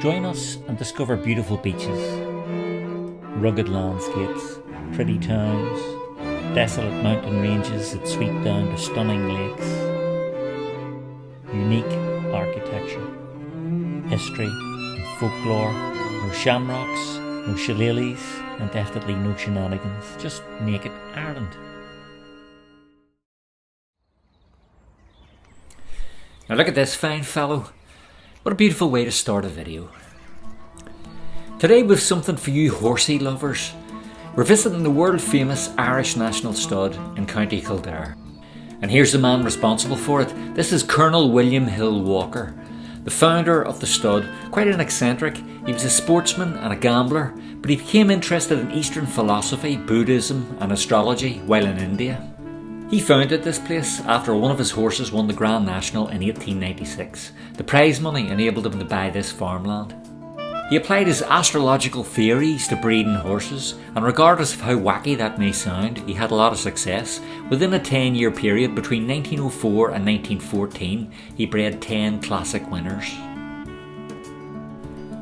Join us and discover beautiful beaches, rugged landscapes, pretty towns, desolate mountain ranges that sweep down to stunning lakes, unique architecture, history and folklore, no shamrocks, no shillelaghs, and definitely no shenanigans, just naked Ireland. Now look at this fine fellow. What a beautiful way to start a video. Today we've something for you horsey lovers. We're visiting the world famous Irish National Stud in County Kildare. And here's the man responsible for it. This is Colonel William Hill Walker, the founder of the stud. Quite an eccentric. He was a sportsman and a gambler, but he became interested in Eastern philosophy, Buddhism and astrology while in India. He founded this place after one of his horses won the Grand National in 1896. The prize money enabled him to buy this farmland. He applied his astrological theories to breeding horses, and regardless of how wacky that may sound, he had a lot of success. Within a 10-year period between 1904 and 1914, he bred 10 classic winners.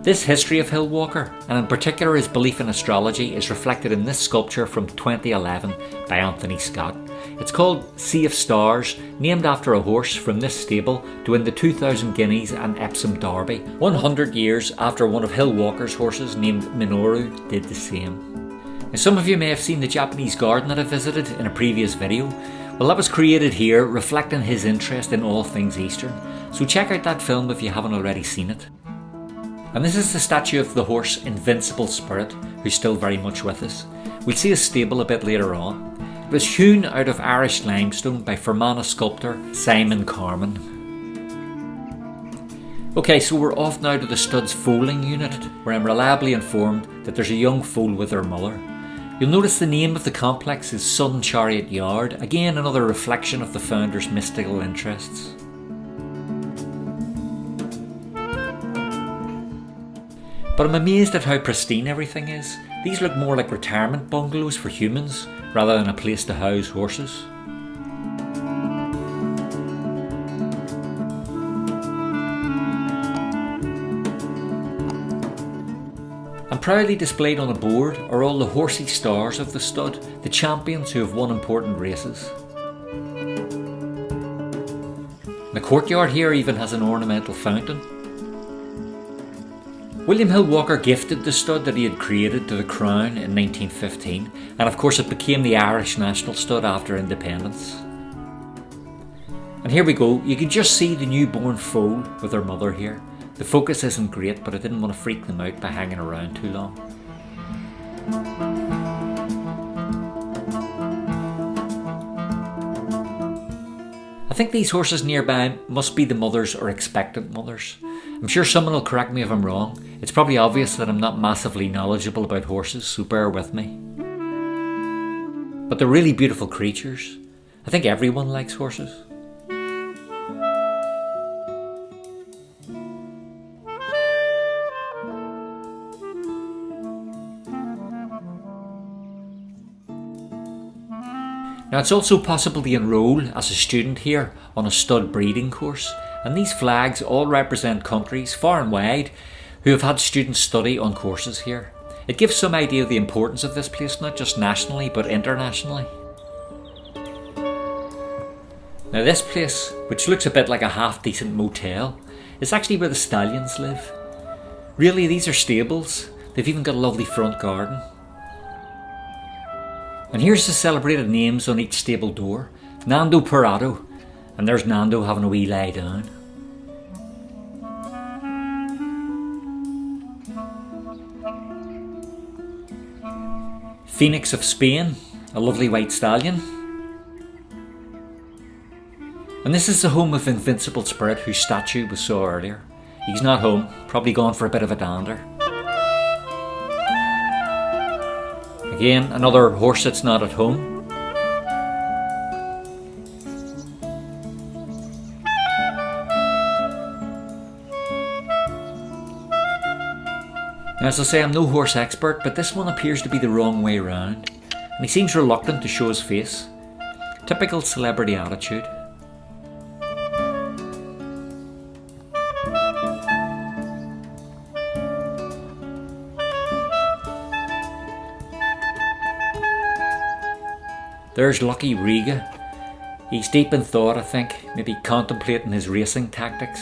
This history of Hill Walker, and in particular his belief in astrology, is reflected in this sculpture from 2011 by Anthony Scott. It's called Sea of Stars, named after a horse from this stable to win the 2000 Guineas and Epsom Derby, 100 years after one of Hill Walker's horses named Minoru did the same. Now, some of you may have seen the Japanese garden that I visited in a previous video. Well, that was created here, reflecting his interest in all things Eastern, so check out that film if you haven't already seen it. And this is the statue of the horse Invincible Spirit, who's still very much with us. We'll see his stable a bit later on. It was hewn out of Irish limestone by Fermanagh sculptor Simon Carman. Okay, so we're off now to the stud's foaling unit, where I'm reliably informed that there's a young foal with her mother. You'll notice the name of the complex is Sun Chariot Yard, again another reflection of the founder's mystical interests. But I'm amazed at how pristine everything is. These look more like retirement bungalows for humans, rather than a place to house horses. And proudly displayed on a board are all the horsey stars of the stud, the champions who have won important races. The courtyard here even has an ornamental fountain. William Hill Walker gifted the stud that he had created to the Crown in 1915, and of course it became the Irish National Stud after independence. And here we go, you can just see the newborn foal with her mother here. The focus isn't great, but I didn't want to freak them out by hanging around too long. I think these horses nearby must be the mothers or expectant mothers. I'm sure someone will correct me if I'm wrong. It's probably obvious that I'm not massively knowledgeable about horses, so bear with me. But they're really beautiful creatures. I think everyone likes horses. Now it's also possible to enrol as a student here on a stud breeding course, and these flags all represent countries far and wide who have had students study on courses here. It gives some idea of the importance of this place, not just nationally but internationally. Now this place, which looks a bit like a half-decent motel, is actually where the stallions live. Really, these are stables. They've even got a lovely front garden. And here's the celebrated names on each stable door. Nando Parado, and there's Nando having a wee lie down. Phoenix of Spain, a lovely white stallion. And this is the home of Invincible Spirit, whose statue we saw earlier. He's not home, probably gone for a bit of a dander. Again, another horse that's not at home. Now, as I say, I'm no horse expert, but this one appears to be the wrong way round, and he seems reluctant to show his face. Typical celebrity attitude. There's Lucky Riga. He's deep in thought, I think, maybe contemplating his racing tactics.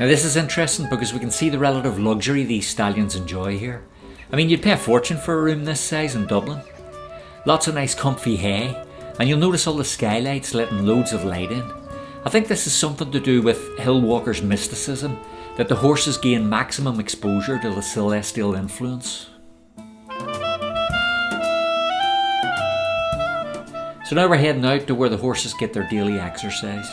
Now this is interesting because we can see the relative luxury these stallions enjoy here. I mean, you'd pay a fortune for a room this size in Dublin. Lots of nice comfy hay, and you'll notice all the skylights letting loads of light in. I think this is something to do with hill walkers' mysticism, that the horses gain maximum exposure to the celestial influence. So now we're heading out to where the horses get their daily exercise.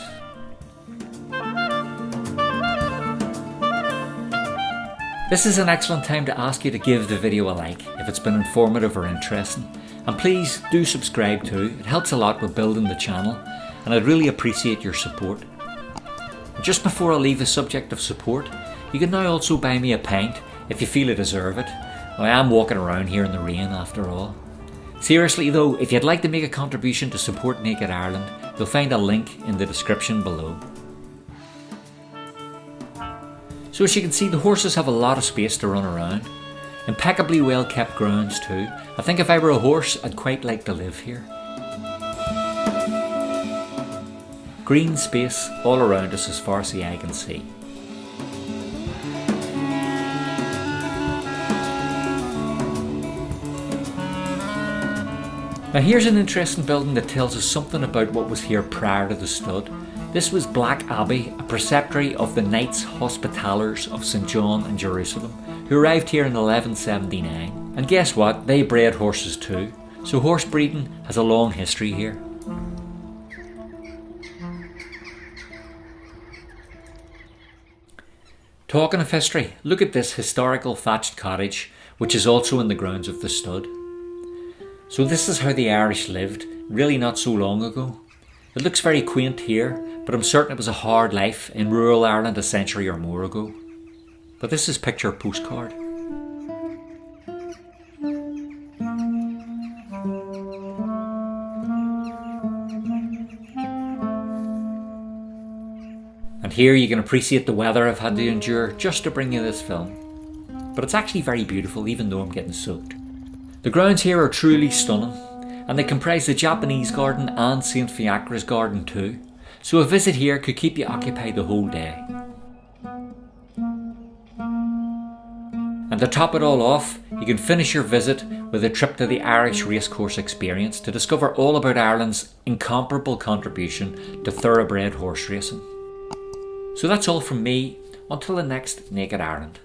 This is an excellent time to ask you to give the video a like if it's been informative or interesting, and please do subscribe too. It helps a lot with building the channel and I'd really appreciate your support. Just before I leave the subject of support, you can now also buy me a pint if you feel I deserve it. I am walking around here in the rain after all. Seriously though, if you'd like to make a contribution to support Naked Ireland, you'll find a link in the description below. So as you can see, the horses have a lot of space to run around. Impeccably well kept grounds too. I think if I were a horse, I'd quite like to live here. Green space all around us as far as the eye can see. Now here's an interesting building that tells us something about what was here prior to the stud. This was Black Abbey, a preceptory of the Knights Hospitallers of St John in Jerusalem, who arrived here in 1179. And guess what? They bred horses too. So horse breeding has a long history here. Talking of history, look at this historical thatched cottage, which is also in the grounds of the stud. So this is how the Irish lived, really not so long ago. It looks very quaint here, but I'm certain it was a hard life in rural Ireland a century or more ago. But this is picture postcard. And here you can appreciate the weather I've had to endure just to bring you this film. But it's actually very beautiful even though I'm getting soaked. The grounds here are truly stunning, and they comprise the Japanese garden and St Fiacre's garden too, so a visit here could keep you occupied the whole day. And to top it all off, you can finish your visit with a trip to the Irish Racecourse Experience to discover all about Ireland's incomparable contribution to thoroughbred horse racing. So that's all from me, until the next Naked Ireland.